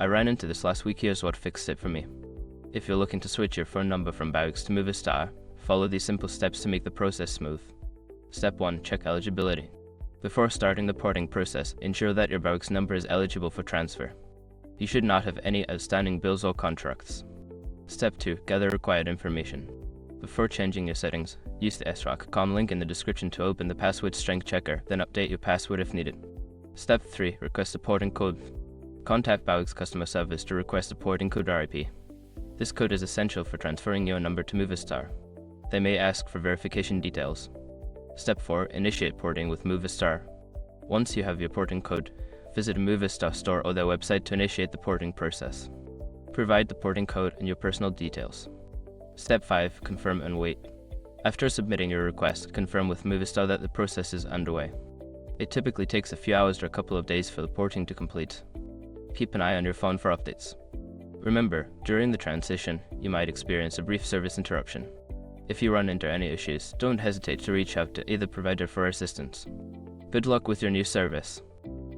I ran into this last week. Here's what fixed it for me. If you're looking to switch your phone number from Bouygues to Movistar, follow these simple steps to make the process smooth. Step 1. Check eligibility. Before starting the porting process, ensure that your Bouygues number is eligible for transfer. You should not have any outstanding bills or contracts. Step 2. Gather required information. Before changing your settings, use the sroc.com link in the description to open the password strength checker, then update your password if needed. Step 3. Request a porting code. Contact Bouygues customer service to request a porting code RIP. This code is essential for transferring your number to Movistar. They may ask for verification details. Step 4. Initiate porting with Movistar. Once you have your porting code, visit a Movistar store or their website to initiate the porting process. Provide the porting code and your personal details. Step 5. Confirm and wait. After submitting your request, confirm with Movistar that the process is underway. It typically takes a few hours or a couple of days for the porting to complete. Keep an eye on your phone for updates. Remember, during the transition, you might experience a brief service interruption. If you run into any issues, don't hesitate to reach out to either provider for assistance. Good luck with your new service.